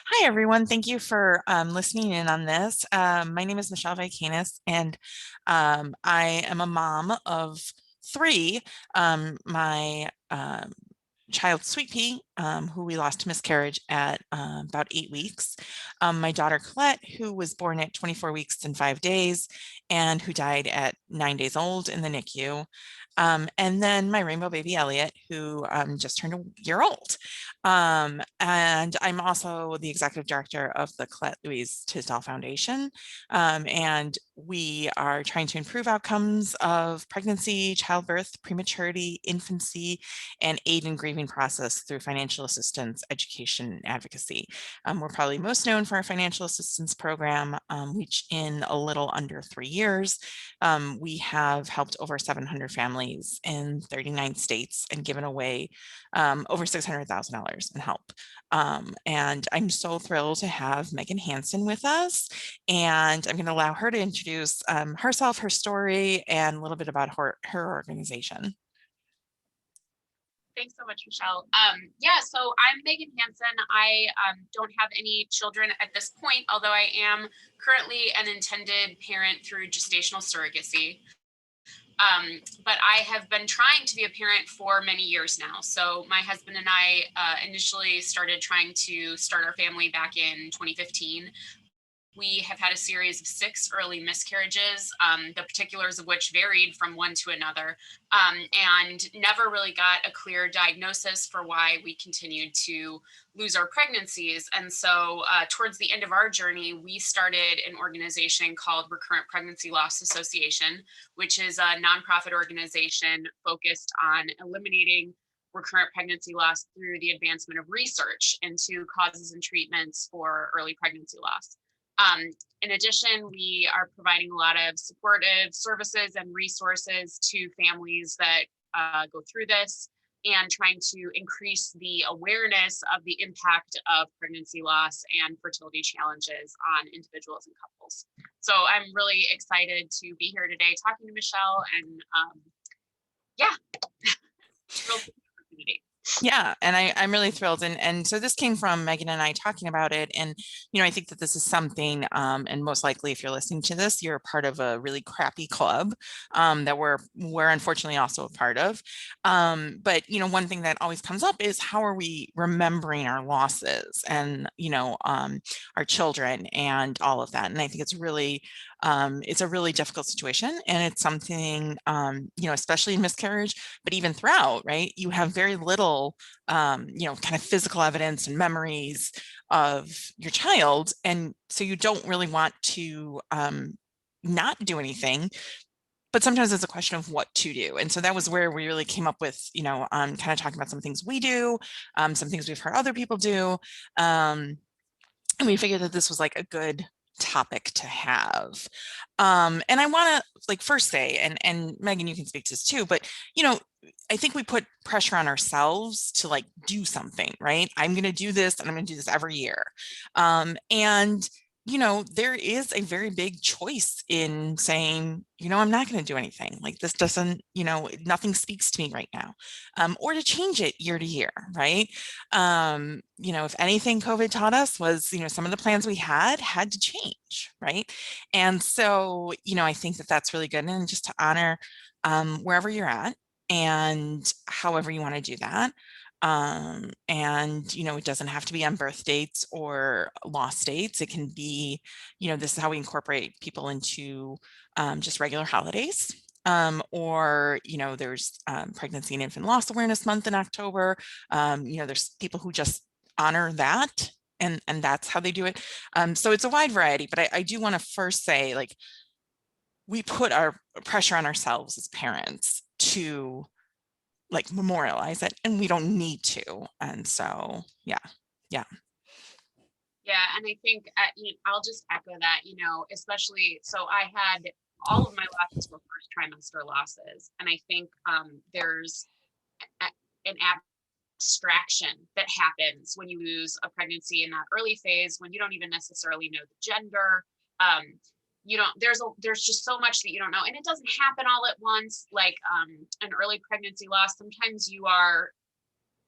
Hi, everyone. Thank you for listening in on this. My name is Michelle Valiukenas, and I am a mom of three. My child, Sweet Pea, who we lost to miscarriage at about 8 weeks. My daughter, Colette, who was born at 24 weeks and 5 days, and who died at 9 days old in the NICU. And then my rainbow baby, Elliott, who just turned a year old. And I'm also the executive director of the Colette Louise Tisdall Foundation. And we are trying to improve outcomes of pregnancy, childbirth, prematurity, infancy, and aid in grieving process through financial assistance, education, and advocacy. We're probably most known for our financial assistance program, which in a little under 3 years, we have helped over 700 families in 39 states and given away over $600,000 in help. And I'm so thrilled to have Megan Hanson with us. And I'm going to allow her to introduce herself, her story, and a little bit about her organization. Thanks so much, Michelle. Yeah, so I'm Megan Hanson. I don't have any children at this point, although I am currently an intended parent through gestational surrogacy. But I have been trying to be a parent for many years now. So my husband and I initially started trying to start our family back in 2015. We have had a series of 6 early miscarriages, the particulars of which varied from one to another, and never really got a clear diagnosis for why we continued to lose our pregnancies. And so towards the end of our journey, we started an organization called Recurrent Pregnancy Loss Association, which is a nonprofit organization focused on eliminating recurrent pregnancy loss through the advancement of research into causes and treatments for early pregnancy loss. In addition, we are providing a lot of supportive services and resources to families that go through this, and trying to increase the awareness of the impact of pregnancy loss and fertility challenges on individuals and couples. So I'm really excited to be here today talking to Michelle, and yeah, real opportunity. Yeah, and I'm really thrilled. And so this came from Megan and I talking about it. And, I think that this is something, and most likely if you're listening to this, you're a part of a really crappy club that we're unfortunately also a part of. But, one thing that always comes up is how are we remembering our losses and, our children and all of that. And I think it's a really difficult situation. And it's something, especially in miscarriage, but even throughout, right? You have very little kind of physical evidence and memories of your child. And so you don't really want to not do anything, but sometimes it's a question of what to do. And so that was where we really came up with, kind of talking about some things we do, some things we've heard other people do. And we figured that this was like a good topic to have. And I want to first say, and Megan, you can speak to this too, but I think we put pressure on ourselves to do something, right? I'm going to do this and I'm going to do this every year. And there is a very big choice in saying, I'm not going to do anything. This doesn't, nothing speaks to me right now, or to change it year to year, right? If anything COVID taught us was, some of the plans we had to change, right? And so, I think that that's really good. And just to honor wherever you're at and however you want to do that. And it doesn't have to be on birth dates or loss dates. It can be, this is how we incorporate people into just regular holidays. Or there's Pregnancy and Infant Loss Awareness Month in October. There's people who just honor that, and that's how they do it. So it's a wide variety, but I do want to first say, we put our pressure on ourselves as parents to memorialize it, and we don't need to. And so, yeah. Yeah, and I think I'll just echo that, especially, so I had all of my losses were first trimester losses. And I think there's an abstraction that happens when you lose a pregnancy in that early phase, when you don't even necessarily know the gender. There's just so much that you don't know, and it doesn't happen all at once. Like an early pregnancy loss, sometimes you are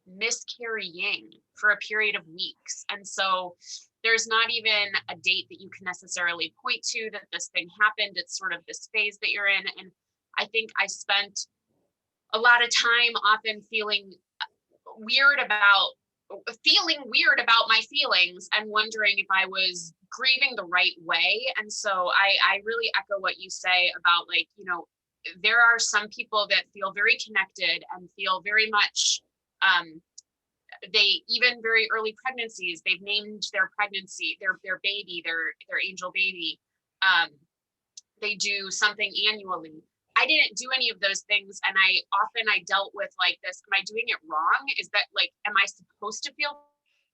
miscarrying for a period of weeks. And so there's not even a date that you can necessarily point to that this thing happened. It's sort of this phase that you're in. And I think I spent a lot of time often weird about feeling weird about my feelings and wondering if I was grieving the right way. And so I really echo what you say about, like, there are some people that feel very connected and feel very much, they, even very early pregnancies, they've named their pregnancy, their baby, their angel baby. They do something annually. I didn't do any of those things. And I dealt with like this, am I doing it wrong? Is that like, am I supposed to feel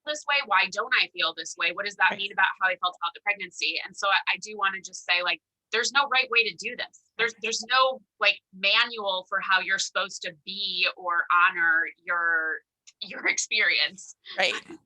this way? Why don't I feel this way? What does that mean about how I felt about the pregnancy? And so I do want to just say, like, there's no right way to do this. There's no like manual for how you're supposed to be or honor your experience.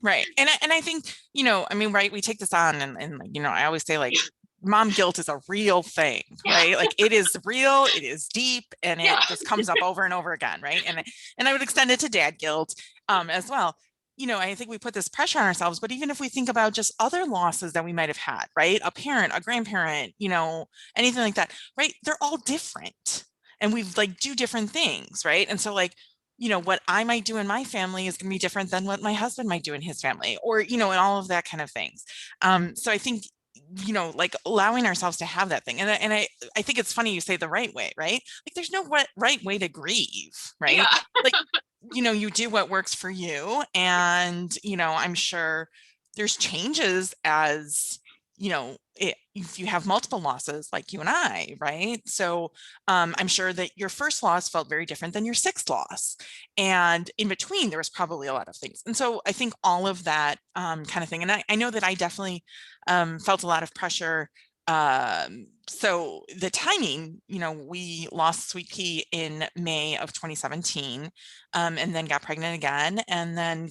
Right. And I think, I mean, right, we take this on and I always say, like, mom guilt is a real thing, right? Like, it is real, it is deep, and it just comes up over and over again, right? And I would extend it to dad guilt as well. I think we put this pressure on ourselves, but even if we think about just other losses that we might have had, right? A parent, a grandparent, anything like that, right? They're all different. And we like do different things, right? And so, like, what I might do in my family is going to be different than what my husband might do in his family, or, and all of that kind of things. So I think, like, allowing ourselves to have that thing. And I think it's funny you say the right way, right? Like, there's no right way to grieve, right? Yeah. Like, you do what works for you. And, I'm sure there's changes as, if you have multiple losses like you and I, right? So I'm sure that your first loss felt very different than your sixth loss. And in between, there was probably a lot of things. And so I think all of that kind of thing. And I know that I definitely felt a lot of pressure. So the timing, we lost Sweet Pea in May of 2017, and then got pregnant again. And then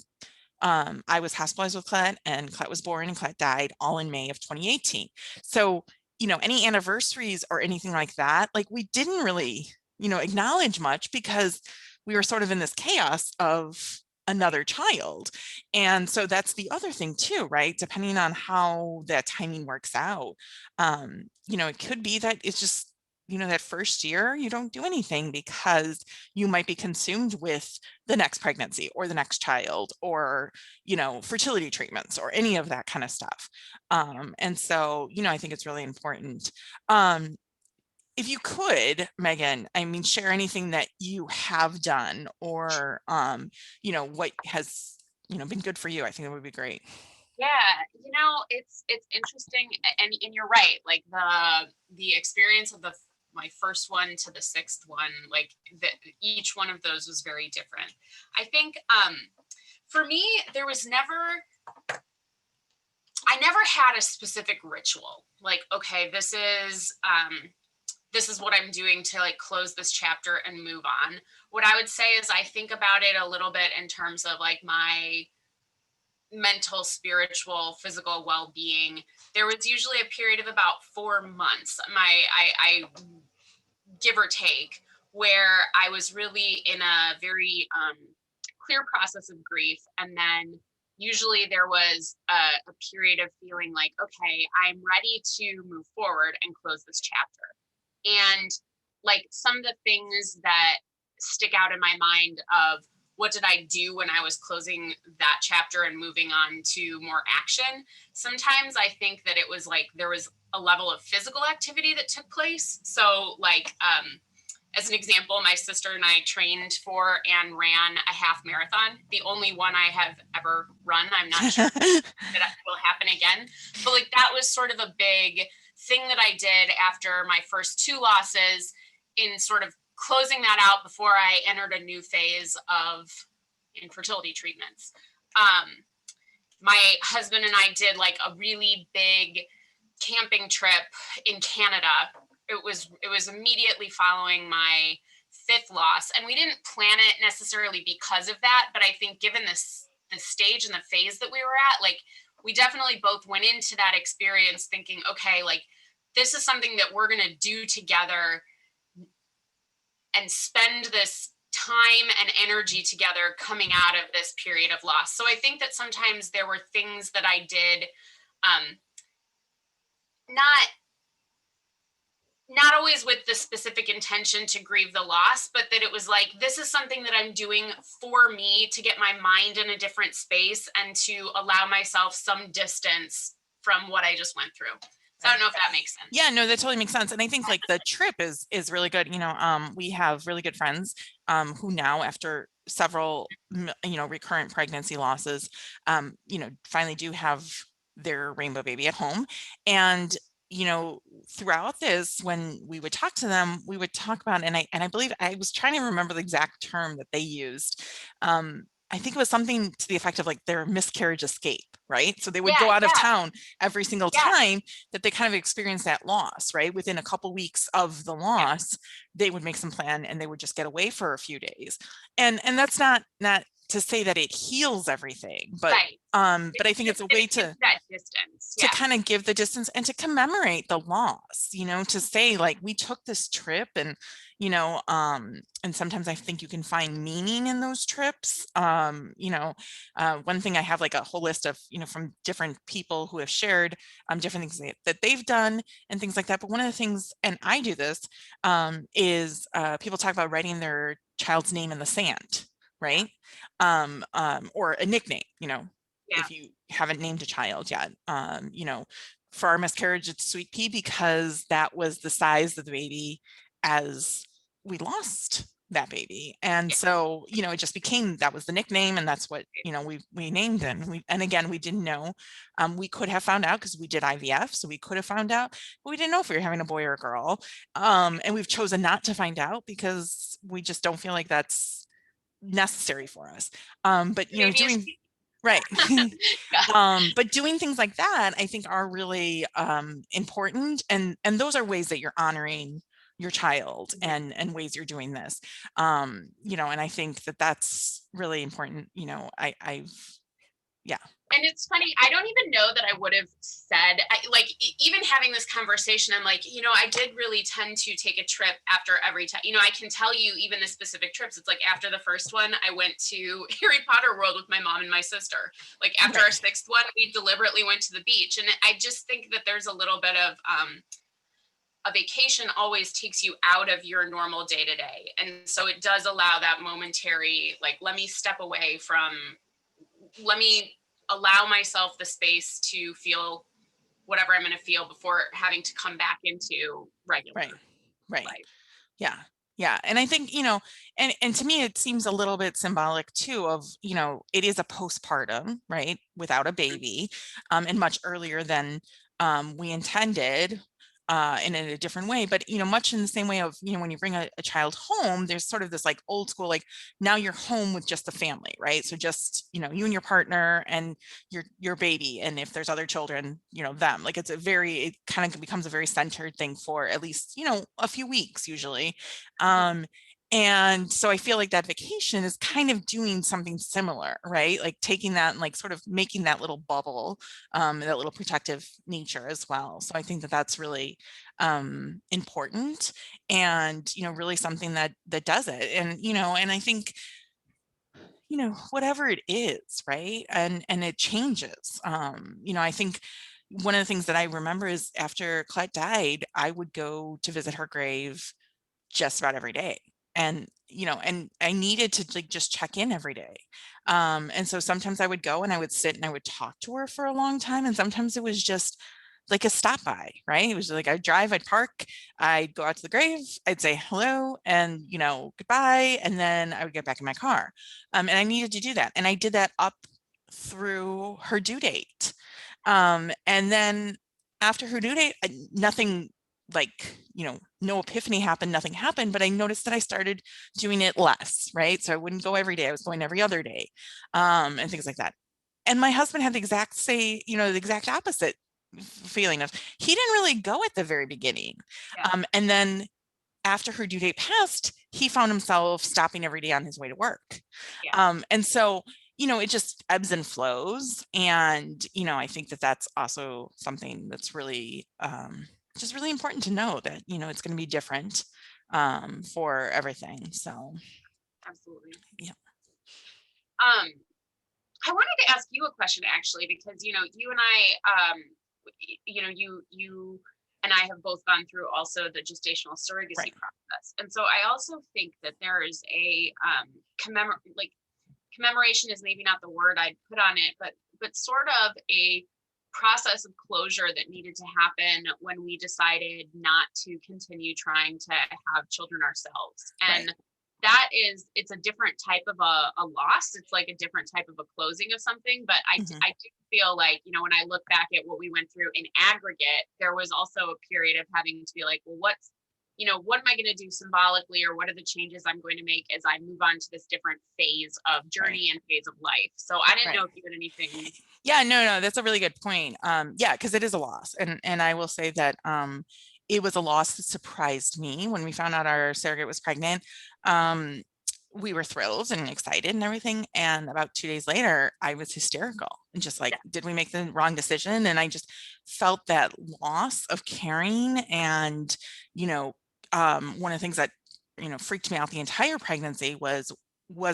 I was hospitalized with Colette, and Colette was born, and Colette died all in May of 2018. So, any anniversaries or anything like that, like, we didn't really, acknowledge much because we were sort of in this chaos of another child. And so that's the other thing too, right? Depending on how that timing works out, it could be that it's just, that first year you don't do anything because you might be consumed with the next pregnancy or the next child, or, fertility treatments or any of that kind of stuff. And so, I think it's really important. If you could, Megan, I mean, share anything that you have done, or, what has, been good for you. I think that would be great. Yeah, it's interesting, and you're right. Like, the experience of my first one to the sixth one, like, each one of those was very different. I think for me, I never had a specific ritual. Like, okay, this is what I'm doing to, like, close this chapter and move on. What I would say is I think about it a little bit in terms of, like, my mental, spiritual, physical well-being. There was usually a period of about 4 months, I give or take, where I was really in a very clear process of grief. And then usually there was a period of feeling like, okay, I'm ready to move forward and close this chapter. And, like, some of the things that stick out in my mind of what did I do when I was closing that chapter and moving on to more action? Sometimes I think that it was like there was a level of physical activity that took place. So, like, as an example, my sister and I trained for and ran a half marathon, the only one I have ever run. I'm not sure that will happen again. But, like, that was sort of a big thing that I did after my first 2 losses, in sort of closing that out before I entered a new phase of infertility treatments. My husband and I did, like, a really big camping trip in Canada. It was immediately following my 5th loss, and we didn't plan it necessarily because of that. But I think given the stage and the phase that we were at, like, we definitely both went into that experience thinking, okay, like, this is something that we're going to do together and spend this time and energy together coming out of this period of loss. So I think that sometimes there were things that I did, not always with the specific intention to grieve the loss, but that it was like, this is something that I'm doing for me to get my mind in a different space and to allow myself some distance from what I just went through. So I don't know if that makes sense. Yeah, no, that totally makes sense. And I think like the trip is really good. We have really good friends who now, after several recurrent pregnancy losses, finally do have their rainbow baby at home. And throughout this, when we would talk to them, we would talk about, and I believe I was trying to remember the exact term that they used. I think it was something to the effect of like their miscarriage escape, right? So they would go out of town every single time that they kind of experienced that loss, right? Within a couple weeks of the loss, they would make some plan and they would just get away for a few days. And that's not to say that it heals everything, but but I think it's a way to that distance, to kind of give the distance and to commemorate the loss, to say like, we took this trip, and and sometimes I think you can find meaning in those trips. One thing, I have like a whole list of, from different people who have shared different things that they've done and things like that. But one of the things, and I do this, is people talk about writing their child's name in the sand, right? Or a nickname, if you haven't named a child yet. For our miscarriage, it's Sweet Pea, because that was the size of the baby as we lost that baby. And so, it just became, that was the nickname, and that's what, we named it. And again, we didn't know. We could have found out because we did IVF. So we could have found out, but we didn't know if we were having a boy or a girl. And we've chosen not to find out because we just don't feel like that's necessary for us. But doing right. But doing things like that, I think, are really important, and those are ways that you're honoring your child, and ways you're doing this. And I think that that's really important. And it's funny, I don't even know that I would have said, even having this conversation, I'm like, I did really tend to take a trip after every time. I can tell you even the specific trips. It's like, after the first one, I went to Harry Potter World with my mom and my sister. Like, after our sixth one, we deliberately went to the beach. And I just think that there's a little bit of, a vacation always takes you out of your normal day to day. And so it does allow that momentary, like, let me step away from, let me allow myself the space to feel whatever I'm going to feel before having to come back into regular life. Yeah. And I think, and to me, it seems a little bit symbolic too of, it is a postpartum, right? Without a baby, and much earlier than we intended, and in a different way. But, much in the same way of, when you bring a child home, there's sort of this like old school, like, now you're home with just the family, right? So just, you and your partner and your baby. And if there's other children, them, like, it kind of becomes a very centered thing for at least, a few weeks usually. And so I feel like that vacation is kind of doing something similar, right? Like taking that and like sort of making that little bubble, that little protective nature as well. So I think that that's really important, and, really something that does it. And, and I think, whatever it is, right? And it changes. I think one of the things that I remember is after Colette died, I would go to visit her grave just about every day. And, and I needed to like just check in every day. And so sometimes I would go and I would sit and I would talk to her for a long time. And sometimes it was just like a stop by, right? It was like, I'd drive, I'd park, I'd go out to the grave, I'd say hello and, goodbye. And then I would get back in my car. And I needed to do that. And I did that up through her due date. And then after her due date, nothing, like, no epiphany happened, nothing happened, but I noticed that I started doing it less, right? So I wouldn't go every day, I was going every other day, and things like that. And my husband had the exact opposite feeling of, he didn't really go at the very beginning. And then after her due date passed, he found himself stopping every day on his way to work. And so, it just ebbs and flows. And, I think that that's also something that's really, just really important to know that, it's going to be different for everything. So. Absolutely. Yeah. I wanted to ask you a question actually, because you and I, you and I have both gone through also the gestational surrogacy Right. process, and so I also think that there is a commemoration is maybe not the word I'd put on it, but sort of a process of closure that needed to happen when we decided not to continue trying to have children ourselves. Right. And it's a different type of a loss. It's like a different type of a closing of something. But Hmm. I do feel like, when I look back at what we went through in aggregate, there was also a period of having to be like, well, what am I going to do symbolically, or what are the changes I'm going to make as I move on to this different phase of Right. journey and phase of life? So I didn't Right. know if you had anything. Yeah, no, that's a really good point. Yeah, because it is a loss. And I will say that it was a loss that surprised me when we found out our surrogate was pregnant. Um, we were thrilled and excited and everything. And about 2 days later, I was hysterical and just like, Yeah. did we make the wrong decision? And I just felt that loss of caring. And, you know, one of the things that, freaked me out the entire pregnancy was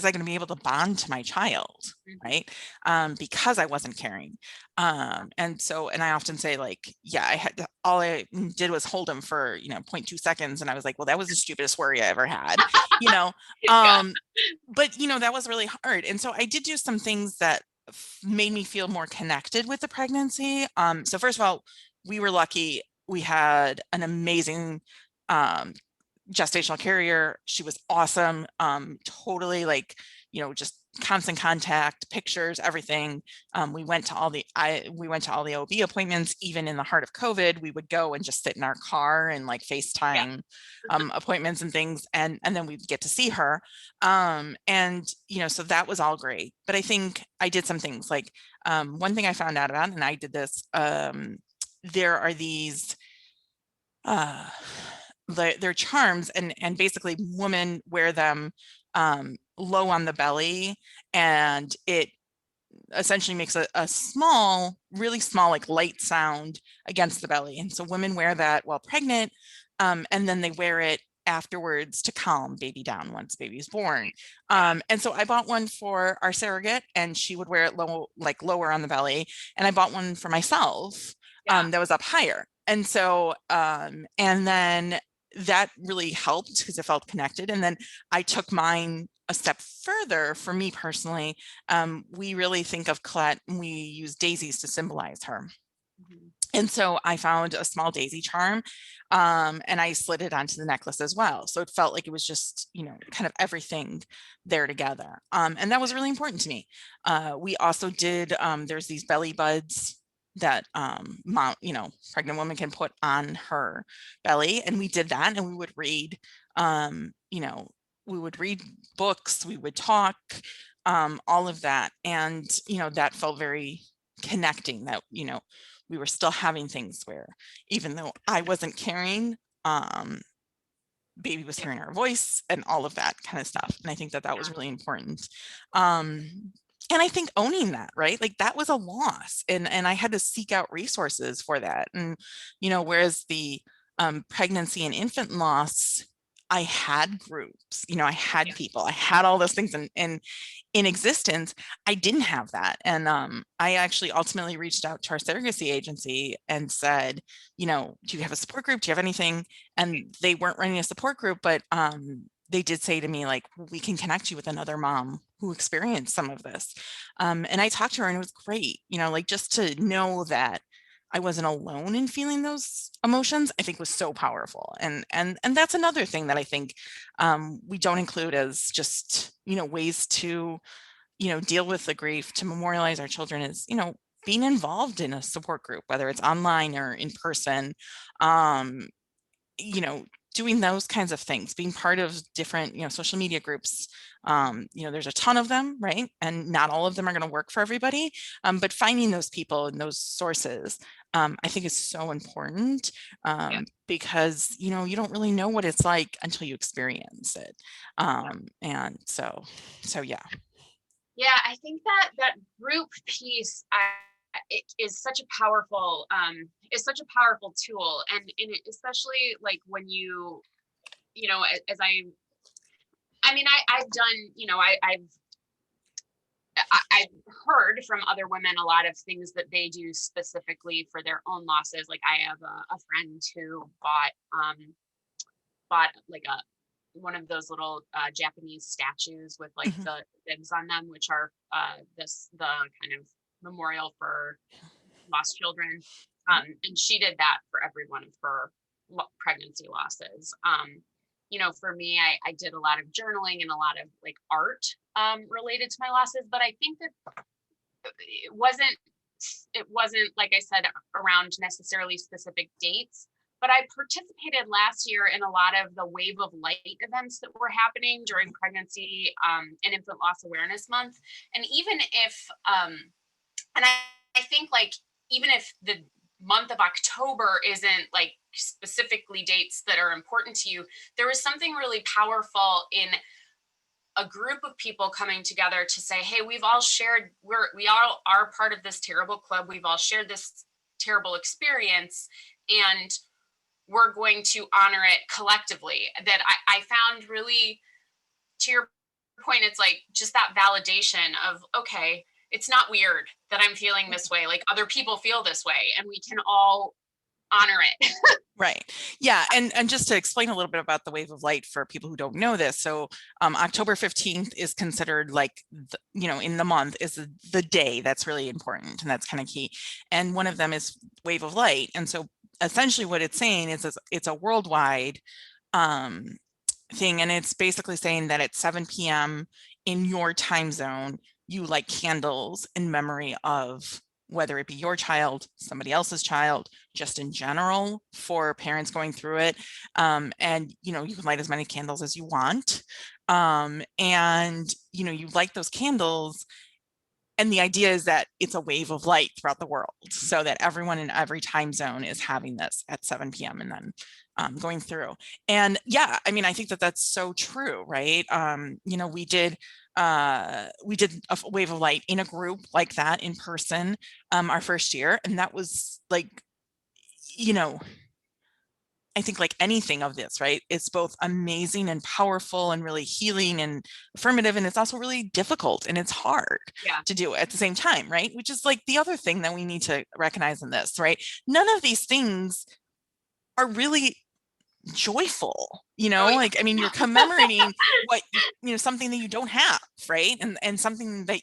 I going to be able to bond to my child? Mhm. Right. Because I wasn't caring. And I often say, like, yeah, all I did was hold him for, 0.2 seconds. And I was like, well, that was the stupidest worry I ever had, you know. Yeah. Um, but that was really hard. And so I did do some things that made me feel more connected with the pregnancy. So first of all, we were lucky. We had an amazing um gestational carrier. She was awesome. Totally, like, just constant contact, pictures, everything. We went to all the OB appointments. Even in the heart of COVID, we would go and just sit in our car and like Yeah. FaceTime appointments and things, and then we'd get to see her. And so that was all great. But I think I did some things like, one thing I found out about, and I did this, there are these uh their charms, and basically women wear them low on the belly, and it essentially makes a small, really small, like light sound against the belly. And so women wear that while pregnant, and then they wear it afterwards to calm baby down once baby's born. Yeah. And so I bought one for our surrogate, and she would wear it low, like lower on the belly. And I bought one for myself Yeah. that was up higher. And so, and then that really helped because it felt connected. And then I took mine a step further. For me personally, we really think of Colette, and we use daisies to symbolize her. Mhm. And so I found a small daisy charm, and I slid it onto the necklace as well. So it felt like it was just, kind of everything there together. And that was really important to me. We also did, there's these belly buds that pregnant woman can put on her belly. And we did that, and we would read, we would read books, we would talk, all of that. And, that felt very connecting, that, we were still having things where even though I wasn't carrying, baby was Yeah. hearing our voice and all of that kind of stuff. And I think that was Yeah. really important. And I think owning that, right? Like that was a loss, and I had to seek out resources for that. And, whereas the pregnancy and infant loss, I had groups, I had Yeah. people, I had all those things in existence. I didn't have that. And I actually ultimately reached out to our surrogacy agency and said, do you have a support group? Do you have anything? And they weren't running a support group, but they did say to me, like, we can connect you with another mom who experienced some of this. And I talked to her, and it was great, like just to know that I wasn't alone in feeling those emotions, I think was so powerful. And that's another thing that I think we don't include as just, ways to, deal with the grief, to memorialize our children, is, being involved in a support group, whether it's online or in person, um, you know, doing those kinds of things, being part of different, social media groups. There's a ton of them, right? And not all of them are going to work for everybody. But finding those people and those sources, I think is so important, Yeah. because, you don't really know what it's like until you experience it. And so yeah. Yeah, I think that group piece, it is such a powerful tool, and especially like when as I I mean, I've done, you know, I've heard from other women a lot of things that they do specifically for their own losses. Like I have a friend who bought like one of those little Japanese statues with like Mhm. the bibs on them, which are the kind of memorial for lost children. And she did that for every one of her pregnancy losses. You know, for me, I did a lot of journaling and a lot of like art related to my losses, but I think that it wasn't like I said around necessarily specific dates, but I participated last year in a lot of the Wave of Light events that were happening during pregnancy and infant loss awareness month. And even if and I think like even if the month of October isn't like specifically dates that are important to you, there was something really powerful in a group of people coming together to say, hey, we all are part of this terrible club. We've all shared this terrible experience, and we're going to honor it collectively. That I found really, to your point, it's like just that validation of, okay, it's not weird that I'm feeling this way. Like other people feel this way, and we can all honor it. Right. Yeah. And just to explain a little bit about the Wave of Light for people who don't know this. So October 15th is considered like, in the month is the day that's really important. And that's kind of key. And one of them is Wave of Light. And so essentially what it's saying is it's a worldwide thing. And it's basically saying that at 7 p.m. in your time zone, you light candles in memory of whether it be your child, somebody else's child, just in general for parents going through it. And, you can light as many candles as you want. And, you light those candles. And the idea is that it's a wave of light throughout the world so that everyone in every time zone is having this at 7 p.m. and then going through. And yeah, I mean, I think that that's so true, right? We did a wave of light in a group like that in person our first year. And that was like, I think like anything of this, right? It's both amazing and powerful and really healing and affirmative. And it's also really difficult and it's hard to do at the same time, right? Which is like the other thing that we need to recognize in this, right? None of these things are really joyful, like, I mean, you're commemorating what, something that you don't have, right? And something that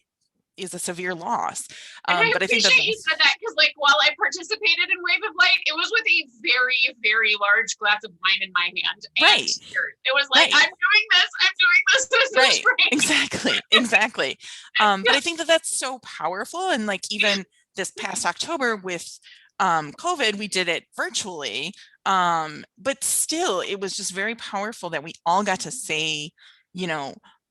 is a severe loss. And I but I think appreciate you said that, because like while I participated in Wave of Light, it was with a very, very large glass of wine in my hand. And right. It was like, right. I'm doing this. This right. is great. Exactly. But I think that that's so powerful. And like even this past October with COVID, we did it virtually. But still, it was just very powerful that we all got to say,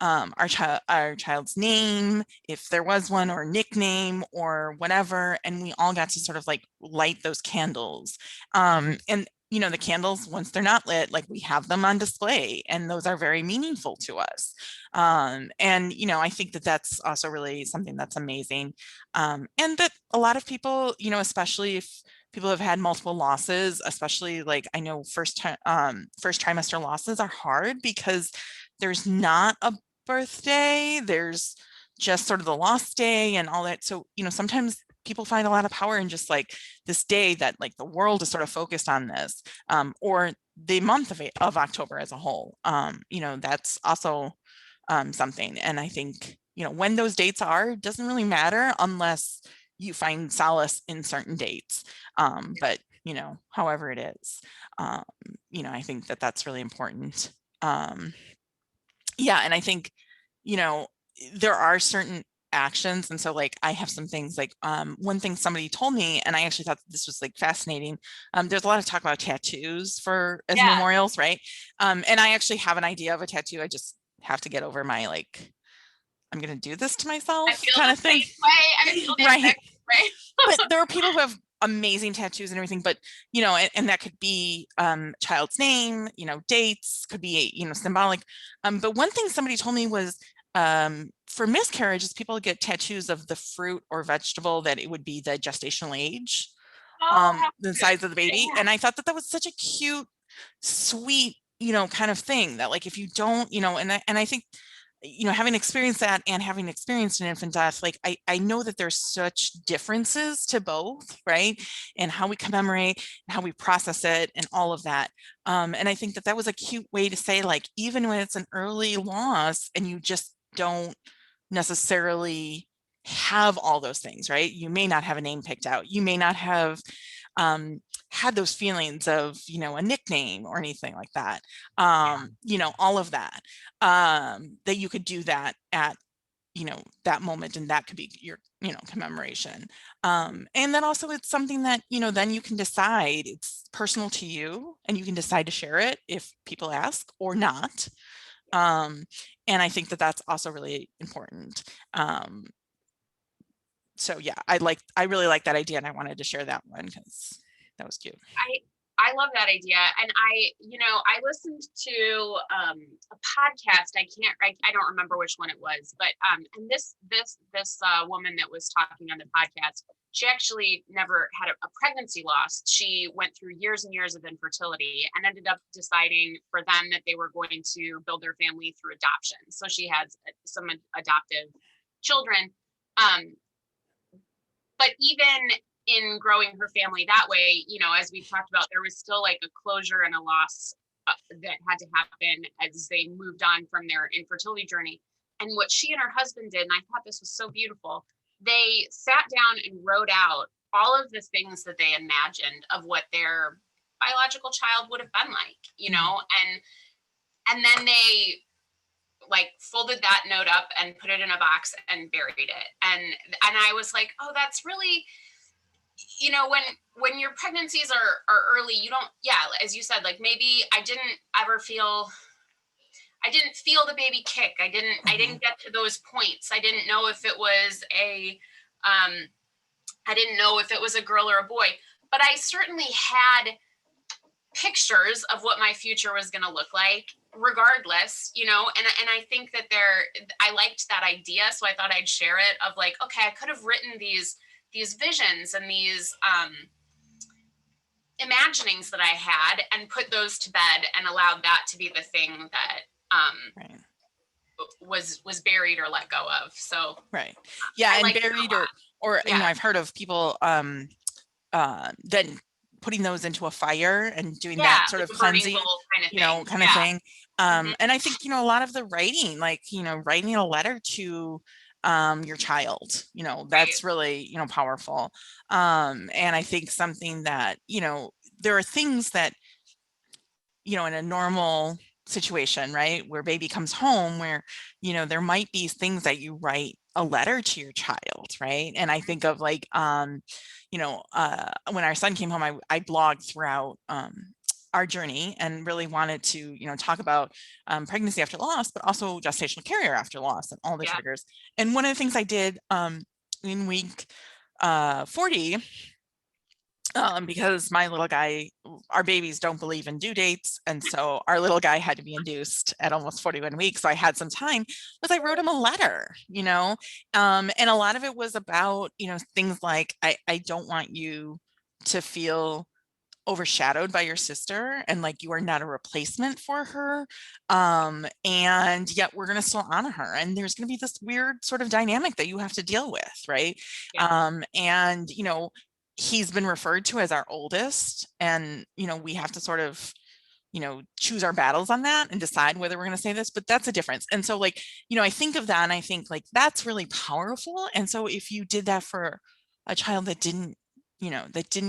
our child's name, if there was one, or nickname or whatever, and we all got to sort of like light those candles. And the candles, once they're not lit, like we have them on display, and those are very meaningful to us. And I think that that's also really something that's amazing. And that a lot of people, especially if people have had multiple losses, especially like I know first trimester losses are hard because there's not a birthday, there's just sort of the lost day and all that. So, sometimes people find a lot of power in just like this day that like the world is sort of focused on this, or the month of October as a whole. That's also something. And I think, when those dates are, doesn't really matter unless you find solace in certain dates. But, however it is, I think that that's really important. Yeah. And I think, there are certain actions. And so like, I have some things like, one thing somebody told me, and I actually thought this was like fascinating. There's a lot of talk about tattoos as memorials, right? And I actually have an idea of a tattoo. I just have to get over my, like, I'm going to do this to myself kind of thing. I feel right. But there are people who have amazing tattoos and everything, but and that could be child's name, dates, could be symbolic. But one thing somebody told me was for miscarriages, people get tattoos of the fruit or vegetable that it would be the gestational age, the size of the baby. And I thought that was such a cute, sweet kind of thing that like, if you don't, and I think, having experienced that and having experienced an infant death, like I know that there's such differences to both, right? And how we commemorate and how we process it and all of that. And I think that that was a cute way to say, like, even when it's an early loss and you just don't necessarily have all those things, right? You may not have a name picked out. You may not have had those feelings of, a nickname or anything like that. All of that, that you could do that at, that moment, and that could be your, commemoration. And then also it's something that, then you can decide, it's personal to you and you can decide to share it if people ask or not. And I think that that's also really important. So yeah, I really like that idea, and I wanted to share that one because that was cute. I love that idea. And I listened to a podcast. I don't remember which one it was, but and this woman that was talking on the podcast, she actually never had a pregnancy loss. She went through years and years of infertility and ended up deciding for them that they were going to build their family through adoption. So she has some adoptive children. But even in growing her family that way, as we talked about, there was still like a closure and a loss that had to happen as they moved on from their infertility journey. And what she and her husband did, and I thought this was so beautiful, they sat down and wrote out all of the things that they imagined of what their biological child would have been like, and then they like folded that note up and put it in a box and buried it. And I was like, oh, that's really, when your pregnancies are early, you don't, as you said, like maybe I didn't feel the baby kick. I didn't get to those points. I didn't know if it was a girl or a boy, but I certainly had pictures of what my future was going to look like regardless, and I think that I liked that idea. So I thought I'd share it, of like, okay, I could have written these visions and these imaginings that I had and put those to bed and allowed that to be the thing that Right. was buried or let go of. So Right. Yeah. And like buried or I've heard of people then putting those into a fire and doing that sort like of a burning cleansing, bowl kind of thing. Mm-hmm. And I think, a lot of the writing, like, writing a letter to your child, that's really, powerful. And I think something that, there are things that, in a normal situation, right, where baby comes home, where, there might be things that you write a letter to your child, right? And I think of like, when our son came home, I blogged throughout our journey and really wanted to, talk about pregnancy after loss, but also gestational carrier after loss and all the triggers. And one of the things I did in week 40, because my little guy, our babies don't believe in due dates. And so our little guy had to be induced at almost 41 weeks. So I had some time, was I wrote him a letter, and a lot of it was about, things like, I don't want you to feel overshadowed by your sister, and like you are not a replacement for her, and yet we're going to still honor her, and there's going to be this weird sort of dynamic that you have to deal with, right? And he's been referred to as our oldest, and we have to sort of choose our battles on that and decide whether we're going to say this, but that's a difference. And so like, I think of that and I think like that's really powerful. And so if you did that for a child that didn't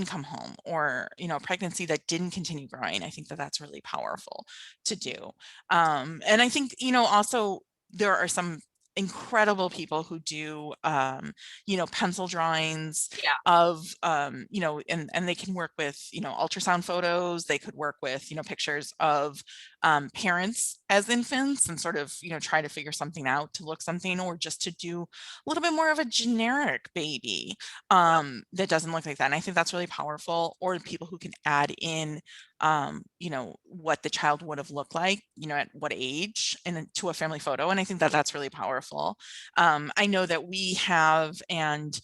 come home, or pregnancy that didn't continue growing, I think that that's really powerful to do. And I think also there are some incredible people who do pencil drawings of and they can work with ultrasound photos. They could work with pictures of parents as infants and sort of try to figure something out to look something, or just to do a little bit more of a generic baby that doesn't look like that. And I think that's really powerful. Or people who can add in what the child would have looked like, at what age, and to a family photo. And I think that that's really powerful. I know that we have, and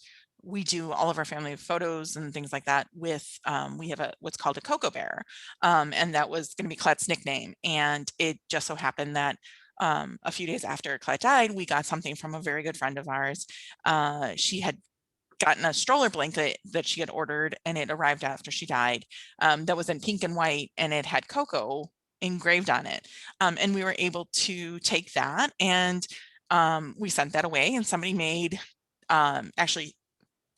we do all of our family photos and things like that with, we have what's called a cocoa bear. And that was going to be Colette's nickname. And it just so happened that a few days after Colette died, we got something from a very good friend of ours. She had gotten a stroller blanket that she had ordered, and it arrived after she died, that was in pink and white, and it had Coco engraved on it. And we were able to take that, and we sent that away, and somebody made actually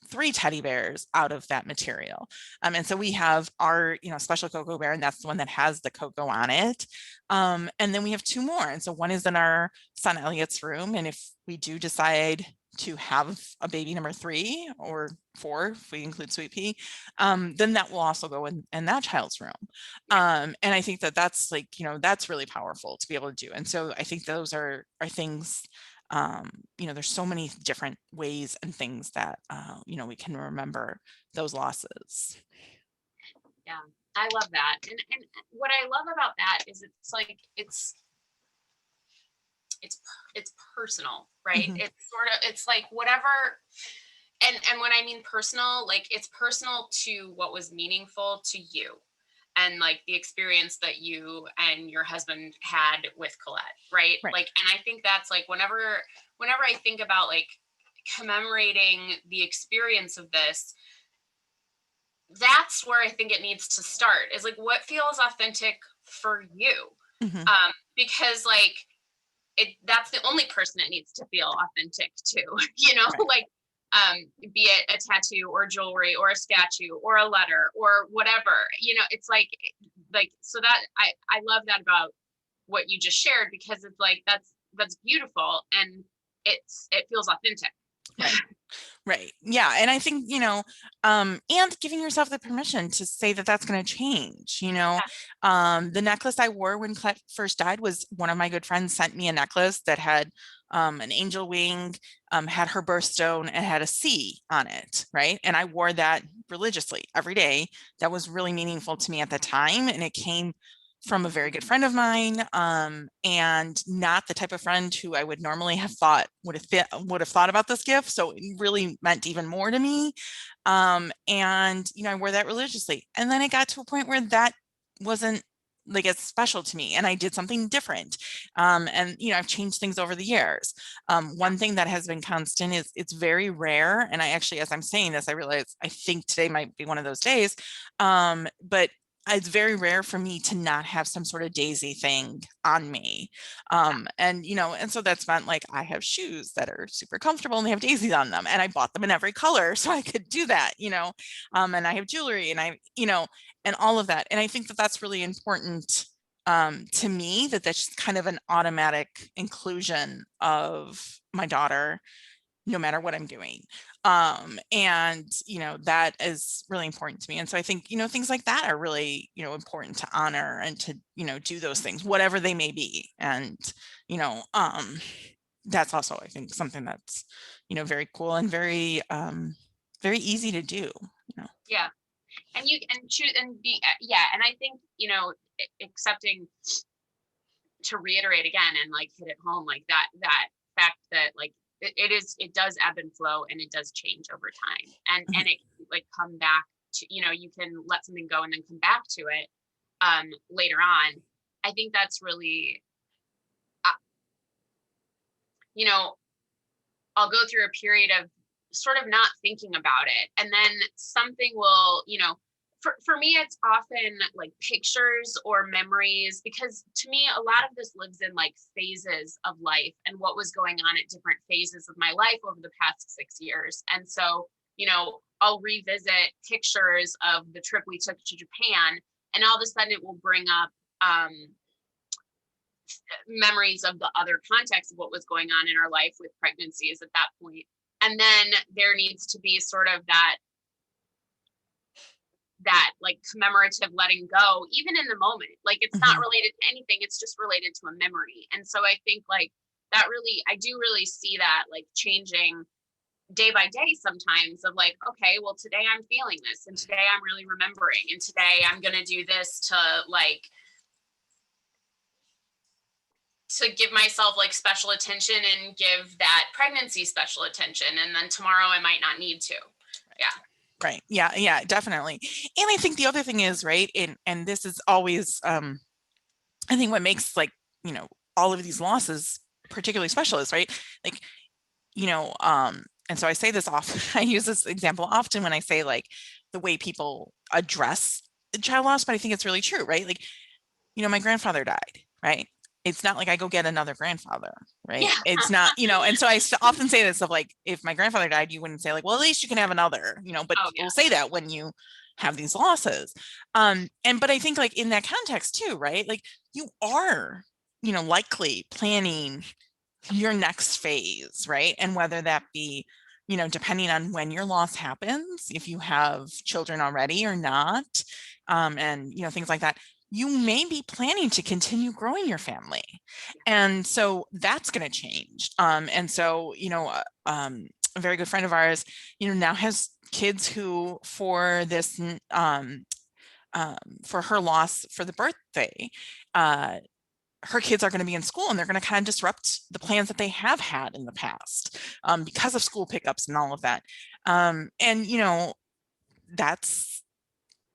3 teddy bears out of that material. And so we have our, special cocoa bear, and that's the one that has the cocoa on it. And then we have 2 more. And so one is in our son Elliott's room. And if we do decide to have a baby number 3 or 4, if we include Sweet Pea, then that will also go in that child's room. And I think that that's like, that's really powerful to be able to do. And so I think those are things, there's so many different ways and things that, we can remember those losses. Yeah, I love that. And what I love about that is it's like, it's personal, right? Mm-hmm. It's like whatever. And when I mean personal, like it's personal to what was meaningful to you and like the experience that you and your husband had with Colette, right? Like, and I think that's like whenever I think about like commemorating the experience of this, that's where I think it needs to start, is like what feels authentic for you. Mm-hmm. Because like that's the only person it needs to feel authentic to, like be it a tattoo or jewelry or a statue or a letter or whatever, it's like so that I love that about what you just shared, because it's like that's beautiful and it feels authentic. Right. Yeah. And I think, and giving yourself the permission to say that that's going to change, the necklace I wore when Colette first died was one of my good friends sent me a necklace that had an angel wing, had her birthstone, and had a C on it. Right. And I wore that religiously every day. That was really meaningful to me at the time. And it came from a very good friend of mine, and not the type of friend who I would normally have thought would have thought about this gift. So it really meant even more to me. And I wore that religiously. And then it got to a point where that wasn't like as special to me, and I did something different. And I've changed things over the years. One thing that has been constant is it's very rare. And I actually, as I'm saying this, I realize I think today might be one of those days. But it's very rare for me to not have some sort of daisy thing on me. And so that's meant like I have shoes that are super comfortable and they have daisies on them, and I bought them in every color so I could do that, and I have jewelry and and all of that. And I think that that's really important to me, that's just kind of an automatic inclusion of my daughter no matter what I'm doing. And that is really important to me. And so I think things like that are really important to honor and to do those things, whatever they may be. And that's also, I think, something that's very cool and very very easy to do. Yeah. And you and choose and be and I think accepting, to reiterate again and like hit it home, like that fact that like it does ebb and flow and it does change over time, and it like come back to, you can let something go and then come back to it later on. I think that's really I'll go through a period of sort of not thinking about it, and then something will, for me, it's often like pictures or memories, because to me, a lot of this lives in like phases of life and what was going on at different phases of my life over the past 6 years. And so, I'll revisit pictures of the trip we took to Japan, and all of a sudden it will bring up memories of the other context of what was going on in our life with pregnancies at that point. And then there needs to be sort of that like commemorative letting go, even in the moment. Like it's not related to anything, it's just related to a memory. And so I think like that really, I do really see that like changing day by day sometimes, of like, okay, well, today I'm feeling this, and today I'm really remembering, and today I'm going to do this to give myself like special attention and give that pregnancy special attention. And then tomorrow I might not need to. Yeah. Right. Yeah. Yeah, definitely. And I think the other thing is, right, and this is always, I think what makes, like, all of these losses particularly special is, right, like, and so I say this often, I use this example often when I say, like, the way people address the child loss, but I think it's really true, right? Like, my grandfather died, right? It's not like I go get another grandfather, right? Yeah. It's not, and so I often say this of, like, if my grandfather died, you wouldn't say, like, well, at least you can have another, but Oh, people yeah. say that when you have these losses. But I think, like, in that context too, right? Like, you are, likely planning your next phase, right? And whether that be, depending on when your loss happens, if you have children already or not, and, things like that, you may be planning to continue growing your family. And so that's going to change. And so, a very good friend of ours, now has kids who, for this, for her loss for the birthday, her kids are going to be in school, and they're going to kind of disrupt the plans that they have had in the past, because of school pickups and all of that. And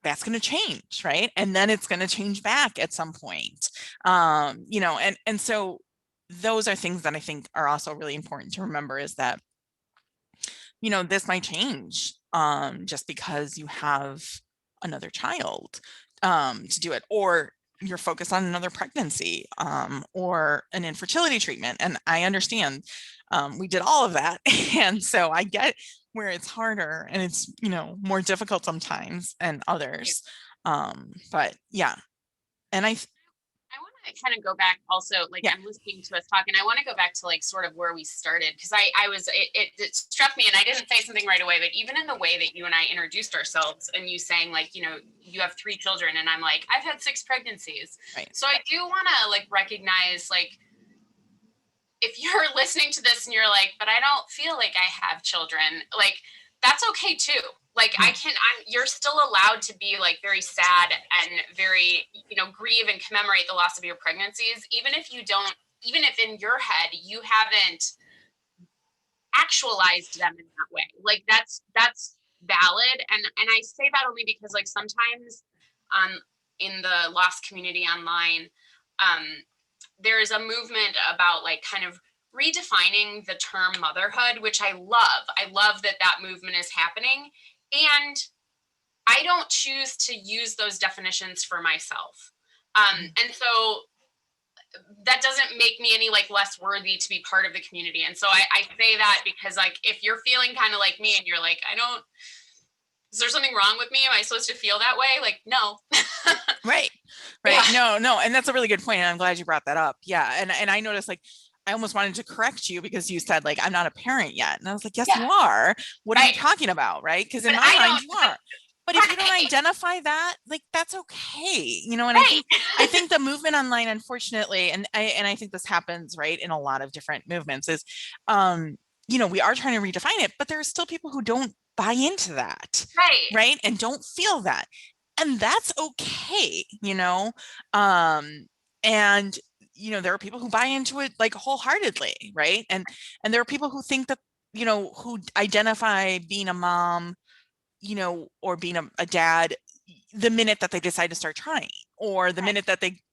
that's going to change, right? And then it's going to change back at some point. And so those are things that I think are also really important to remember, is that this might change, just because you have another child, to do it, or you're focused on another pregnancy, or an infertility treatment. And I understand, we did all of that. And so I get where it's harder and it's, more difficult sometimes and others. But yeah. And I want to kind of go back also, like, yeah, I'm listening to us talk, and I want to go back to, like, sort of where we started, because I was, it struck me, and I didn't say something right away, but even in the way that you and I introduced ourselves, and you saying, like, you have 3 children, and I'm like, I've had 6 pregnancies. right. So I do want to, like, recognize, like, if you're listening to this and you're like, but I don't feel like I have children, like, that's okay too. Like, you're still allowed to be, like, very sad and very, grieve and commemorate the loss of your pregnancies, even if in your head you haven't actualized them in that way. Like, that's valid. And I say that only because, like, sometimes, in the loss community online, um, there's a movement about, like, kind of redefining the term motherhood, which I love. I love that movement is happening. And I don't choose to use those definitions for myself. And so that doesn't make me any, like, less worthy to be part of the community. And so I say that because, like, if you're feeling kind of like me and you're like, is there something wrong with me? Am I supposed to feel that way? Like, no. Right. Yeah. No. And that's a really good point. And I'm glad you brought that up. Yeah. And I noticed, like, I almost wanted to correct you because you said, like, I'm not a parent yet. And I was like, yes, you Yeah. are. What are you Right. talking about? Right. Because in But my I mind, don't. you are. But if you don't Right. identify that, like, that's okay. And Right. I think the movement online, unfortunately, and I think this happens, right, in a lot of different movements, is, we are trying to redefine it, but there are still people who don't buy into that, Right. right? And don't feel that. And that's okay, um, and there are people who buy into it, like, wholeheartedly, right? And there are people who think that, who identify being a mom, or being a dad the minute that they decide to start trying, or the Right. minute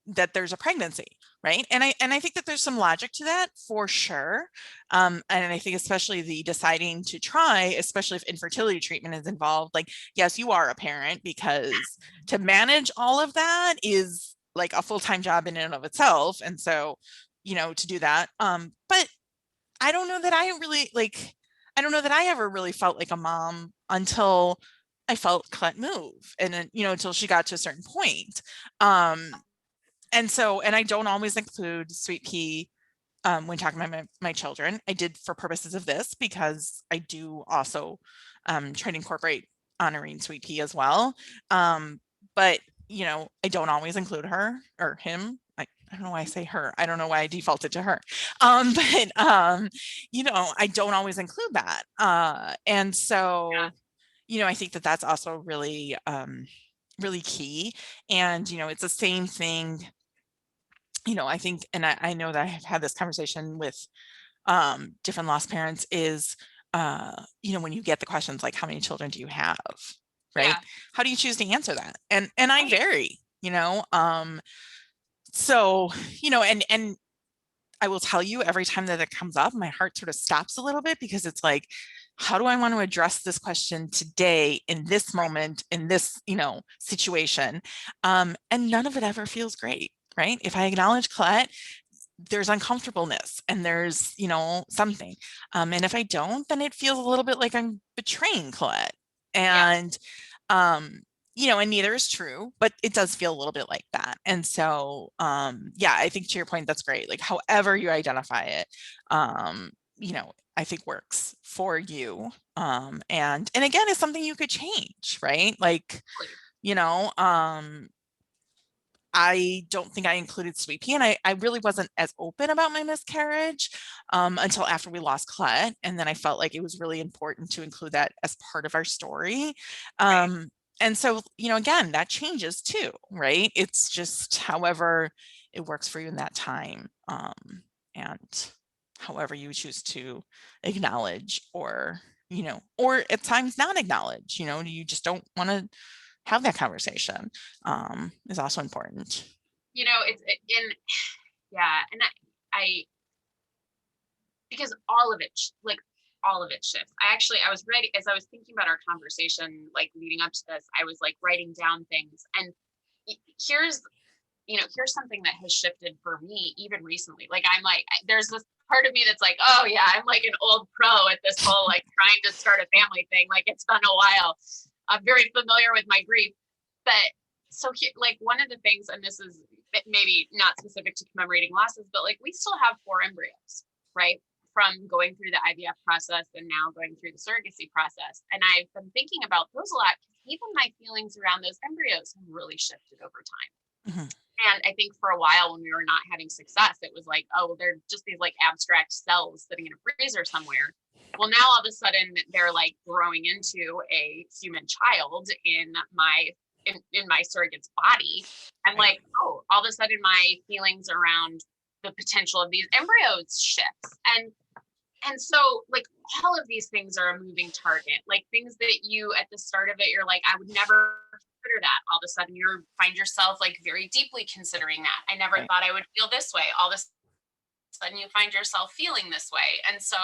that there's a pregnancy, right? And I think that there's some logic to that, for sure. And I think especially the deciding to try, especially if infertility treatment is involved, like, yes, you are a parent, because to manage all of that is, like, a full-time job in and of itself. And so, to do that, but I don't know that I really, like, I don't know that I ever really felt like a mom until I felt Colette move, and then, until she got to a certain point. Um, and I don't always include Sweet Pea, when talking about my children. I did for purposes of this, because I do also, try to incorporate honoring Sweet Pea as well. But, I don't always include her or him. I don't know why I say her. I don't know why I defaulted to her. But, I don't always include that. And Yeah. so, I think that that's also really, really key. And, it's the same thing, I think, and I know that I have had this conversation with, different lost parents, is, when you get the questions like, how many children do you have? Right? Yeah. How do you choose to answer that? And I Right. vary, so, and I will tell you, every time that it comes up, my heart sort of stops a little bit, because it's like, how do I want to address this question today, in this moment, in this, situation? And none of it ever feels great, right? If I acknowledge Colette, there's uncomfortableness and there's, something. And if I don't, then it feels a little bit like I'm betraying Colette. Yeah. And, and neither is true, but it does feel a little bit like that. And so, yeah, I think to your point, that's great. Like, however you identify it, I think works for you. And again, it's something you could change, right? Like, you know, I don't think I included Sweet Pea, and I really wasn't as open about my miscarriage until after we lost Colette. And then I felt like it was really important to include that as part of our story. Right. And so, again, that changes too, right? It's just however it works for you in that time. And however you choose to acknowledge, or at times not acknowledge, you just don't want to have that conversation, is also important. It's in, yeah. And I because all of it, like all of it shifts. I was ready as I was thinking about our conversation, like leading up to this, I was like writing down things. And here's, here's something that has shifted for me even recently. Like, there's this part of me that's like, oh yeah, I'm like an old pro at this whole, like trying to start a family thing. Like, it's been a while. I'm very familiar with my grief. But so here, like one of the things, and this is maybe not specific to commemorating losses, but like we still have 4 embryos, right? From going through the IVF process and now going through the surrogacy process. And I've been thinking about those a lot, because even my feelings around those embryos have really shifted over time. Mm-hmm. And I think for a while when we were not having success, it was like, oh, they're just these like abstract cells sitting in a freezer somewhere. Well, now all of a sudden they're like growing into a human child in my surrogate's body. I'm like, oh, all of a sudden my feelings around the potential of these embryos shifts. And so like all of these things are a moving target, like things that you at the start of it, you're like, I would never consider that. All of a sudden you find yourself like very deeply considering that. I never thought I would feel this way. All of a sudden you find yourself feeling this way. And so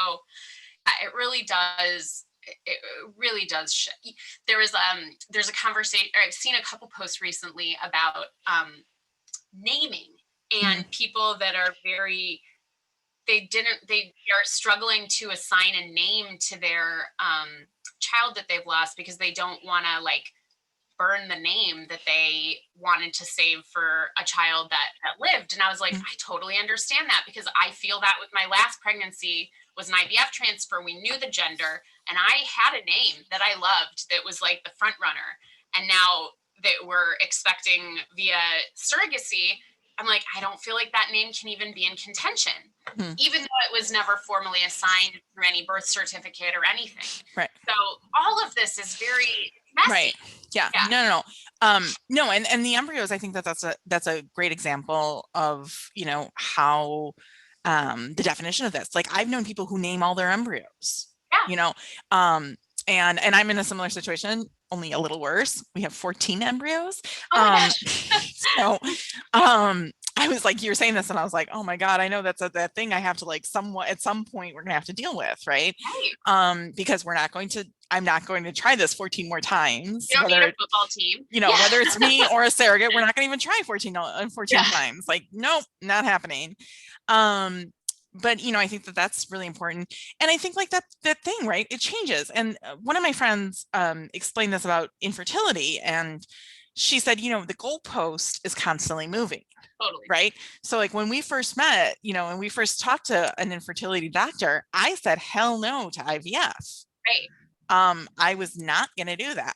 it really does. It really does. There's a conversation, or I've seen a couple posts recently about naming, and people that are they are struggling to assign a name to their child that they've lost, because they don't want to like burn the name that they wanted to save for a child that lived. And I was like, I totally understand that, because I feel that with my last pregnancy was an IVF transfer. We knew the gender, and I had a name that I loved that was like the front runner. And now that we're expecting via surrogacy, I'm like, I don't feel like that name can even be in contention, even though it was never formally assigned through any birth certificate or anything. Right. So all of this is very messy. Right. Yeah. No. No. And the embryos, I think that's a great example of, how, the definition of this, like I've known people who name all their embryos, and I'm in a similar situation, only a little worse. We have 14 embryos. So, I was like, you're saying this, and I was like, oh my God, I know that's that thing I have to like somewhat at some point we're gonna have to deal with, right? Because I'm not going to try this 14 more times. You don't need a football team. Whether it's me or a surrogate, we're not going to even try 14 times. Like, nope, not happening. But I think that's really important. And I think like that thing, right? It changes. And one of my friends explained this about infertility, and she said, the goalpost is constantly moving. Totally. Right. So like when we first met, when we first talked to an infertility doctor, I said, hell no to IVF. Right. I was not going to do that.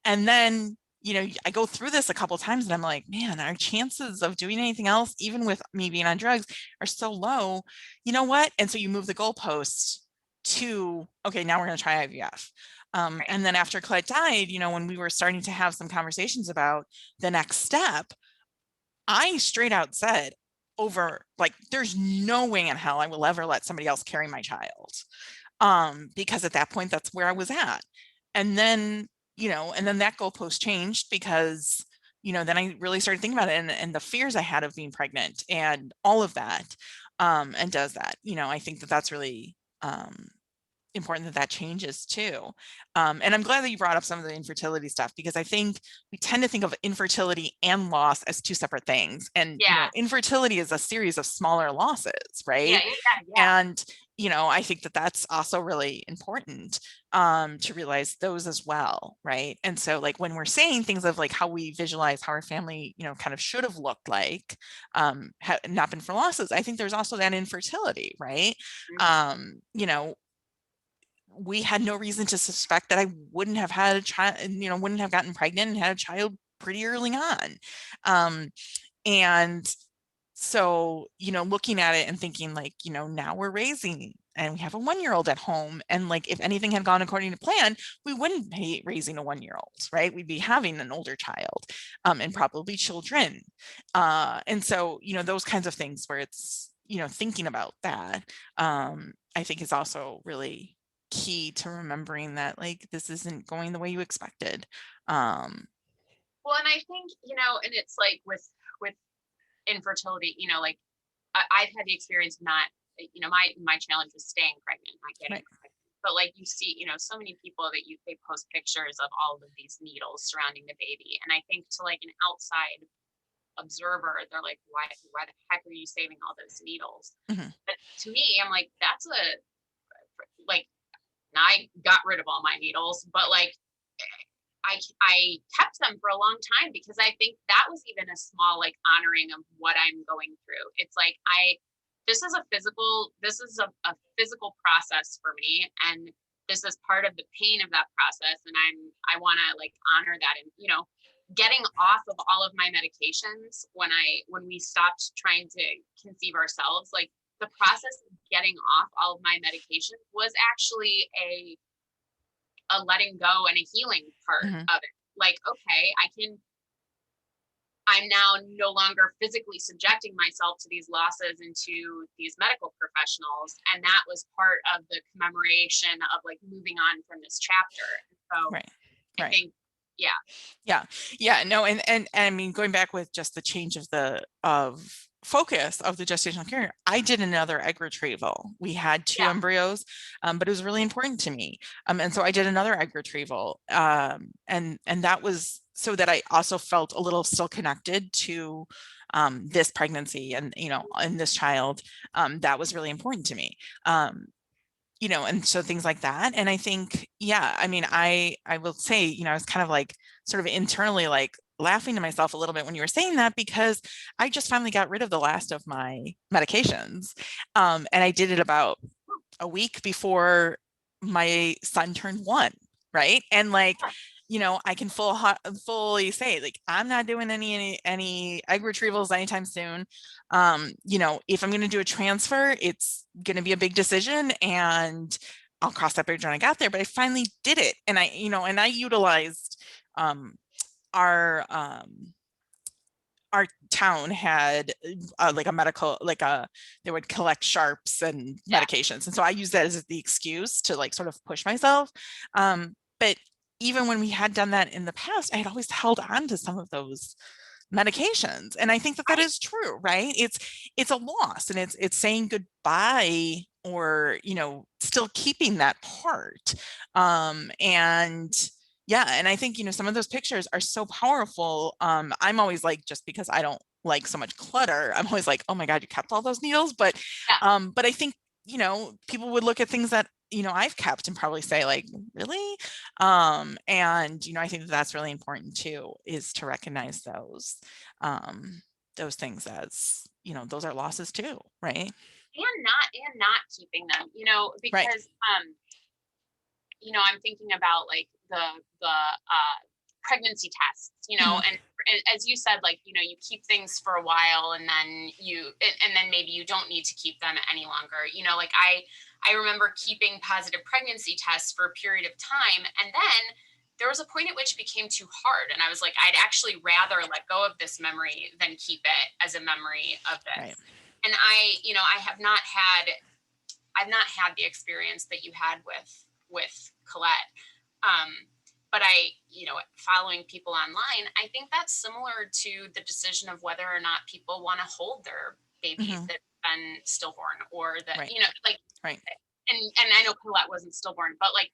And then, I go through this a couple of times and I'm like, man, our chances of doing anything else, even with me being on drugs, are so low. You know what? And so you move the goalposts to, okay, now we're going to try IVF. Right. And then after Colette died, when we were starting to have some conversations about the next step, I straight out said there's no way in hell I will ever let somebody else carry my child. because at that point, that's where I was at. And then, and then that goalpost changed because, then I really started thinking about it and the fears I had of being pregnant and all of that. And does that, I think that that's really, important that that changes too. And I'm glad that you brought up some of the infertility stuff, because I think we tend to think of infertility and loss as two separate things. And, Yeah. infertility is a series of smaller losses, right? Yeah. And, I think that that's also really important to realize those as well, right? And so like when we're saying things of like how we visualize how our family, kind of should have looked like, had not been for losses, I think there's also that infertility, right? We had no reason to suspect that I wouldn't have had a child, wouldn't have gotten pregnant and had a child pretty early on. And so, looking at it and thinking like, now we're raising and we have a 1-year-old at home. And like, if anything had gone according to plan, we wouldn't be raising a 1-year-old, right? We'd be having an older child, and probably children. And so, those kinds of things where it's, thinking about that, I think is also really key to remembering that like this isn't going the way you expected. Well, and I think, and it's like with infertility, like I've had the experience of not, my challenge was staying pregnant, not getting Right. pregnant. But like you see, so many people that they post pictures of all of these needles surrounding the baby. And I think to like an outside observer, they're like, why the heck are you saving all those needles? Mm-hmm. But to me, I'm like, that's like, and I got rid of all my needles, but like I kept them for a long time because I think that was even a small like honoring of what I'm going through. It's like this is a physical process for me, and this is part of the pain of that process, and I want to like honor that. And getting off of all of my medications when we stopped trying to conceive ourselves, like the process of getting off all of my medications was actually a letting go and a healing part Mm-hmm. of it. Like, okay, I'm now no longer physically subjecting myself to these losses and to these medical professionals. And that was part of the commemoration of like moving on from this chapter. So Right. I think, Yeah. No. And I mean, going back with just the change of focus of the gestational care, I did another egg retrieval. We had two yeah, embryos, but it was really important to me. And so I did another egg retrieval. And that was so that I also felt a little still connected to this pregnancy and, and this child. That was really important to me. And so things like that. And I think, yeah, I mean, I will say, I was kind of like sort of internally like laughing to myself a little bit when you were saying that, because I just finally got rid of the last of my medications. And I did it about a week before my son turned 1, right? And like, I can fully say like I'm not doing any egg retrievals anytime soon. If I'm going to do a transfer, it's going to be a big decision, and I'll cross that bridge when I got there. But I finally did it, and I utilized our our town had like a medical, they would collect sharps and medications. And so I used that as the excuse to like sort of push myself. But even when we had done that in the past, I had always held on to some of those medications. And I think that that is true, right? It's a loss, and it's saying goodbye, or, still keeping that part. And yeah, and I think, some of those pictures are so powerful. I'm always like, just because I don't like so much clutter, I'm always like, oh my God, you kept all those needles. But I think, people would look at things that, I've kept and probably say like, really? And, I think that that's really important too, is to recognize those things as, those are losses too, right? and not keeping them, Right. because I'm thinking about like the pregnancy tests, Mhm. and as you said, like, you keep things for a while, and then and then maybe you don't need to keep them any longer. Like I remember keeping positive pregnancy tests for a period of time, and then there was a point at which it became too hard, and I was like, I'd actually rather let go of this memory than keep it as a memory of Right. this. And I have not had I've not had the experience that you had with Colette. But following people online, I think that's similar to the decision of whether or not people want to hold their babies that have been stillborn, or that, Right. like, Right. and I know Colette wasn't stillborn, but like,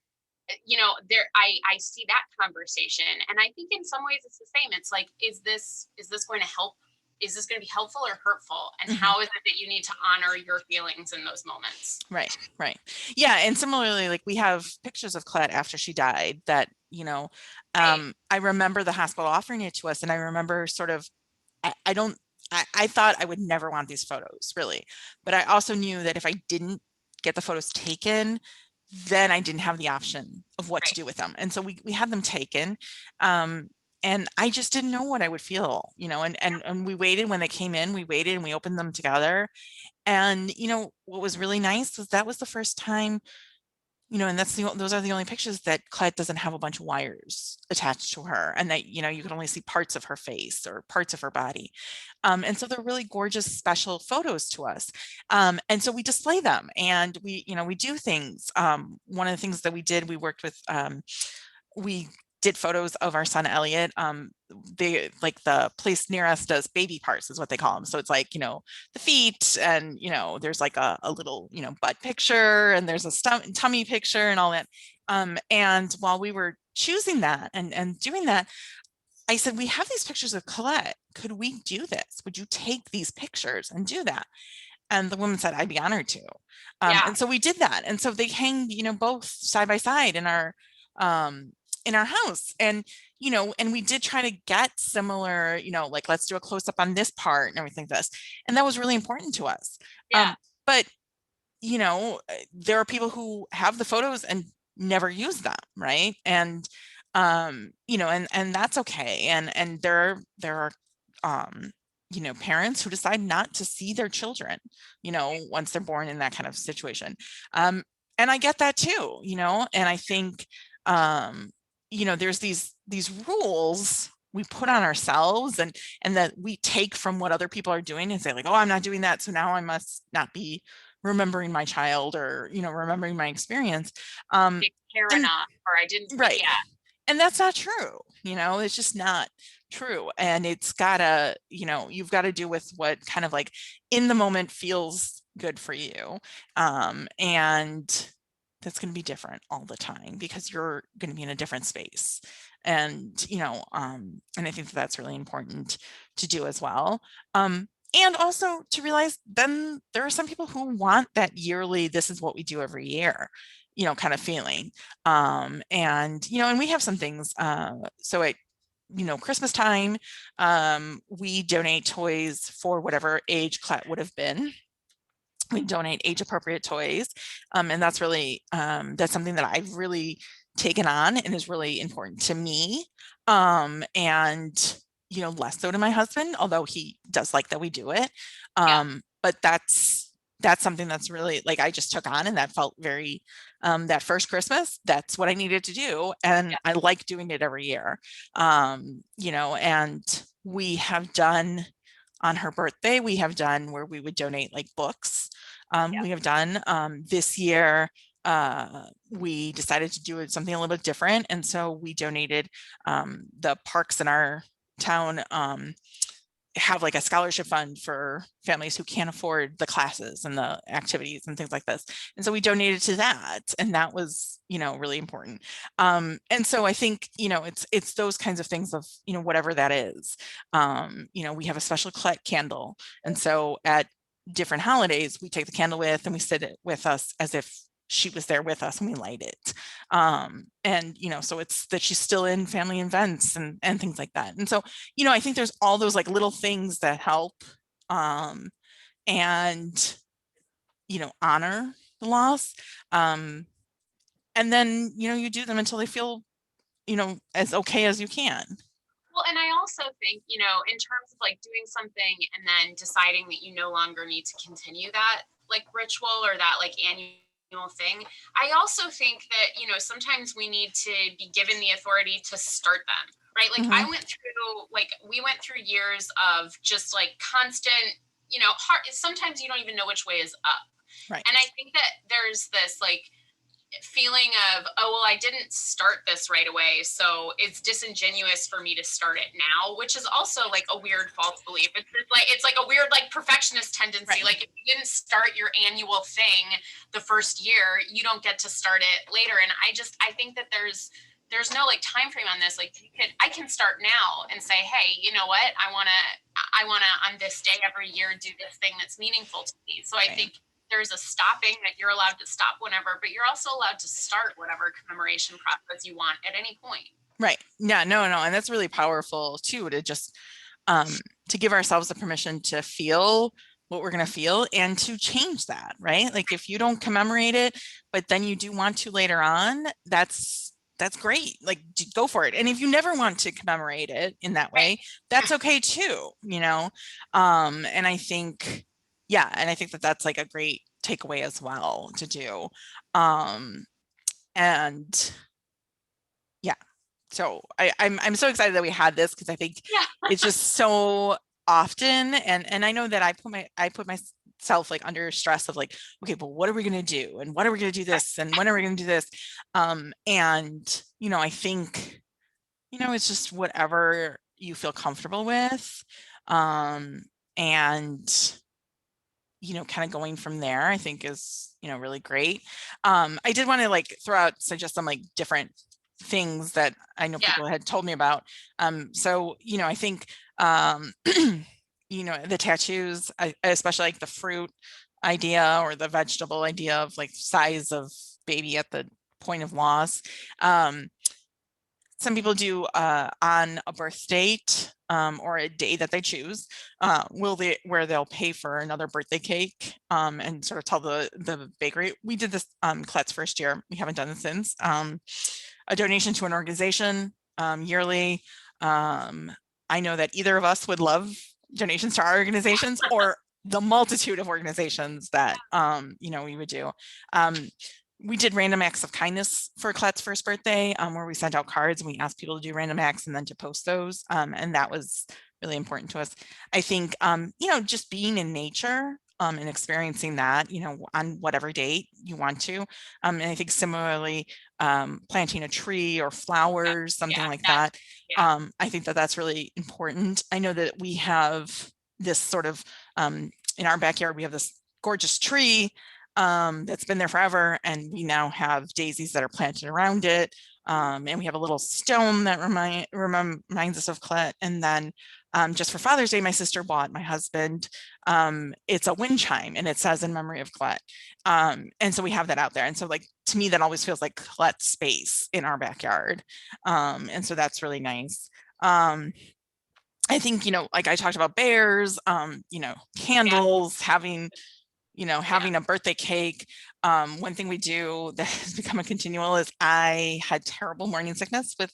I see that conversation, and I think in some ways it's the same. It's like, is this going to help? Is this going to be helpful or hurtful? And how is it that you need to honor your feelings in those moments? Right. Right. Yeah. And similarly, like we have pictures of Colette after she died that, Right. I remember the hospital offering it to us. And I remember sort of, I don't, I thought I would never want these photos really, but I also knew that if I didn't get the photos taken, then I didn't have the option of what to Right. do with them. And so we had them taken. And I just didn't know what I would feel, and we waited when they came in, we waited and we opened them together. And, what was really nice was that was the first time, and those are the only pictures that Colette doesn't have a bunch of wires attached to her, and that, you can only see parts of her face or parts of her body. And so they're really gorgeous, special photos to us. And so we display them and we do things. One of the things that we did, we did photos of our son Elliott. They like the place near us does baby parts is what they call them. So it's like, the feet and, there's like a little, butt picture, and there's a tummy picture and all that. And while we were choosing that and doing that, I said, we have these pictures of Colette. Could we do this? Would you take these pictures and do that? And the woman said, I'd be honored to. Yeah. And so we did that. And so they hang, both side by side in our house. And, and we did try to get similar, like, let's do a close up on this part and everything like this. And that was really important to us. Yeah. But, there are people who have the photos and never use them. Right. And, and that's okay. And there are, parents who decide not to see their children, once they're born in that kind of situation. And I get that too, and I think, there's these rules we put on ourselves and that we take from what other people are doing and say like, oh, I'm not doing that, so now I must not be remembering my child or, remembering my experience. Parent And off, or I didn't. right. Yeah. And that's not true. It's just not true. And it's gotta, you've got to do with what kind of like in the moment feels good for you. And that's going to be different all the time because you're going to be in a different space. And, and I think that's really important to do as well. And also to realize then there are some people who want that yearly, this is what we do every year, kind of feeling. And, and we have some things, so at, Christmas time, we donate toys for whatever age Colette would have been. We donate age appropriate toys. And that's really, that's something that I've really taken on and is really important to me. And, less so to my husband, although he does like that we do it. But that's something that's really like I just took on, and that felt very that first Christmas, that's what I needed to do. And I like doing it every year. And we have done on her birthday, we have done where we would donate like books. We have done this year. We decided to do something a little bit different. And so we donated the parks in our town have like a scholarship fund for families who can't afford the classes and the activities and things like this. And so we donated to that. And that was, really important. And so I think, it's those kinds of things of, whatever that is. We have a special Colette candle. And so at different holidays, we take the candle with and we sit it with us as if she was there with us and we light it. And, so it's that she's still in family events and things like that. And so, I think there's all those like little things that help, and, honor the loss. And then, you do them until they feel, as okay as you can. Well, and I also think, in terms of like doing something and then deciding that you no longer need to continue that like ritual or that like annual thing, I also think that, sometimes we need to be given the authority to start them, right? Like we went through years of just like constant, hard, sometimes you don't even know which way is up. Right. And I think that there's this like feeling of, oh, well, I didn't start this right away, so it's disingenuous for me to start it now, which is also like a weird false belief. It's like a weird like perfectionist tendency. Right. Like if you didn't start your annual thing the first year, you don't get to start it later. And I think that there's no like time frame on this. Like I can start now and say, hey, you know what, I want to on this day every year do this thing that's meaningful to me. So I think there's a stopping that you're allowed to stop whenever, but you're also allowed to start whatever commemoration process you want at any point. Right. Yeah, no. And that's really powerful too, to just to give ourselves the permission to feel what we're going to feel and to change that, right? Like if you don't commemorate it, but then you do want to later on, that's great. Like go for it. And if you never want to commemorate it in that way, that's okay too, you know? And I think, yeah, and I think that that's like a great takeaway as well to do. And yeah, so I'm so excited that we had this, because I think it's just so often, and I know that I put myself like under stress of like, okay, but what are we going to do, and what are we going to do this, and when are we going to do this, and you know, I think, you know, it's just whatever you feel comfortable with, and you know, kind of going from there, I think is, you know, really great. I did want to like throw out suggest some like different things that I know people had told me about. So, you know, I think, you know, the tattoos, I especially like the fruit idea or the vegetable idea of like size of baby at the point of loss. Some people do on a birth date or a day that they choose, where they'll pay for another birthday cake and sort of tell the bakery. We did this Colette's first year. We haven't done this since. A donation to an organization yearly. I know that either of us would love donations to our organizations or the multitude of organizations that you know, we would do. We did random acts of kindness for Colette's first birthday, where we sent out cards and we asked people to do random acts and then to post those. And that was really important to us. I think, you know, just being in nature and experiencing that, you know, on whatever date you want to. And I think similarly, planting a tree or flowers, something like that. I think that that's really important. I know that we have this sort of, in our backyard, we have this gorgeous tree that's been there forever, and we now have daisies that are planted around it, and we have a little stone that reminds us of Colette. And then just for Father's Day, my sister bought my husband, it's a wind chime, and it says in memory of Colette, and so we have that out there. And so like, to me, that always feels like Colette's space in our backyard, and so that's really nice. I think, you know, like I talked about bears, you know, candles, having, you know, having a birthday cake. One thing we do that has become a continual is I had terrible morning sickness with,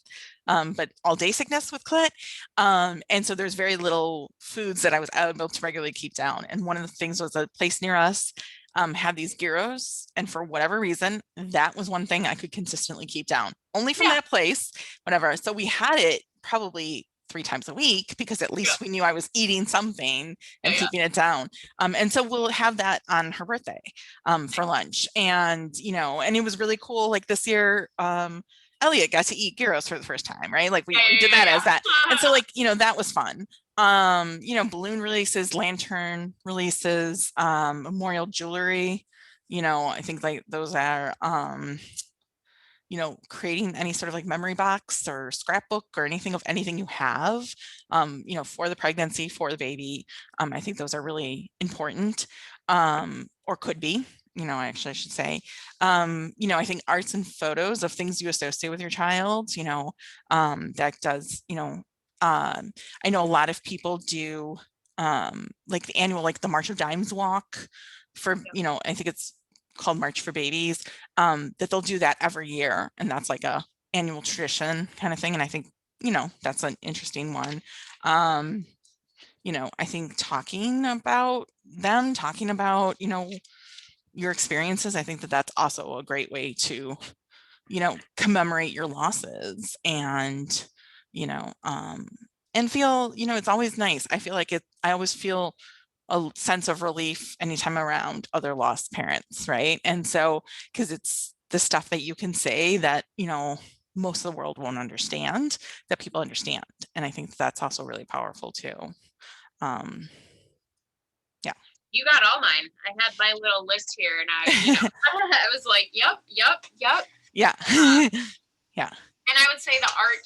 but all day sickness with Colette. And so there's very little foods that I was able to regularly keep down. And one of the things was a place near us had these gyros. And for whatever reason, that was one thing I could consistently keep down, only from that place, whatever. So we had it probably 3 times a week, because at least we knew I was eating something and keeping it down. And so we'll have that on her birthday for lunch. And, you know, and it was really cool. Like this year, Elliott got to eat gyros for the first time, right? Like we did that as that. And so like, you know, that was fun. You know, balloon releases, lantern releases, memorial jewelry, you know, I think like those are, you know, creating any sort of like memory box or scrapbook or anything of anything you have, you know, for the pregnancy, for the baby. I think those are really important, or could be, you know, actually I should say. You know, I think arts and photos of things you associate with your child, you know, that does, you know, I know a lot of people do like the annual, like the March of Dimes walk for, you know, I think it's called March for Babies, that they'll do that every year. And that's like a annual tradition kind of thing. And I think, you know, that's an interesting one. You know, I think talking about them, talking about, you know, your experiences, I think that that's also a great way to, you know, commemorate your losses and, you know, and feel, you know, it's always nice. I feel like I always feel a sense of relief anytime around other lost parents, right? And so, because it's the stuff that you can say that, you know, most of the world won't understand, that people understand. And I think that's also really powerful too. Yeah. You got all mine. I had my little list here, and I was like, yep. Yeah. Yeah. And I would say the art,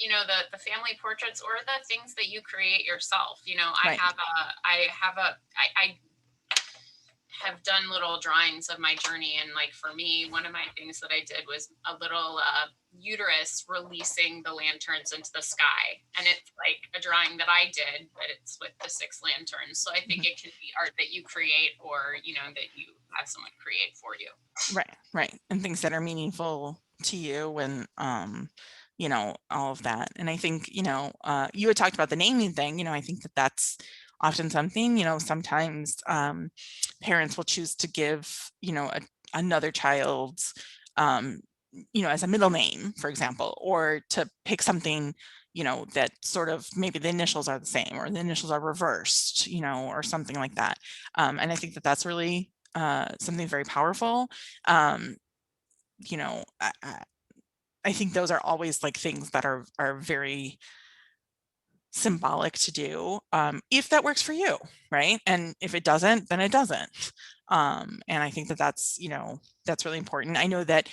the family portraits or the things that you create yourself. Right. I have done little drawings of my journey. And like, for me, one of my things that I did was a little uterus releasing the lanterns into the sky. And it's like a drawing that I did, but it's with the 6 lanterns. So I think it can be art that you create, or, that you have someone create for you. Right. And things that are meaningful to you, and, all of that. And I think, you had talked about the naming thing, I think that that's often something, sometimes parents will choose to give, another child's, as a middle name, for example, or to pick something, that sort of maybe the initials are the same, or the initials are reversed, or something like that. And I think that that's really something very powerful. You know, I think those are always like things that are very symbolic to do, if that works for you, right? And if it doesn't, then it doesn't. And I think that that's, that's really important. I know that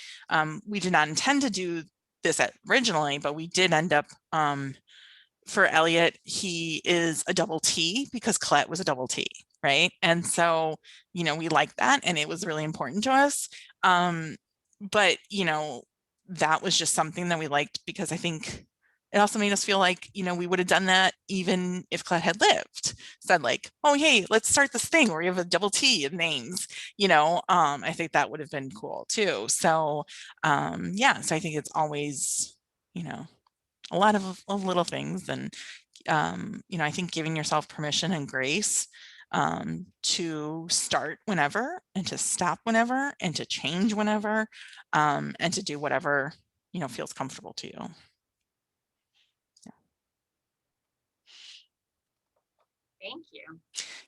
we did not intend to do this originally, but we did end up, for Elliott, he is a double T because Colette was a double T, right? And so, we like that, and it was really important to us. But, that was just something that we liked because I think it also made us feel like, we would have done that even if Colette had lived. Said like, oh, hey, let's start this thing where we have a double T in names, I think that would have been cool too. So, yeah, so I think it's always, a lot of little things. And, I think giving yourself permission and grace to start whenever, and to stop whenever, and to change whenever, and to do whatever, feels comfortable to you. Thank you.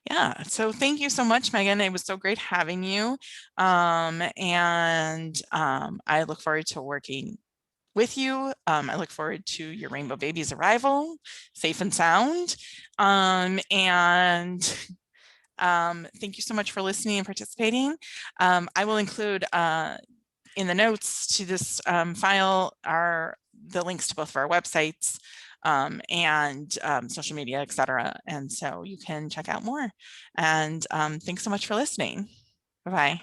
Yeah. So thank you so much, Megan. It was so great having you. And I look forward to working with you. I look forward to your rainbow baby's arrival, safe and sound. And thank you so much for listening and participating. I will include in the notes to this file are the links to both of our websites, and social media, etc. And so you can check out more. And thanks so much for listening. Bye-bye.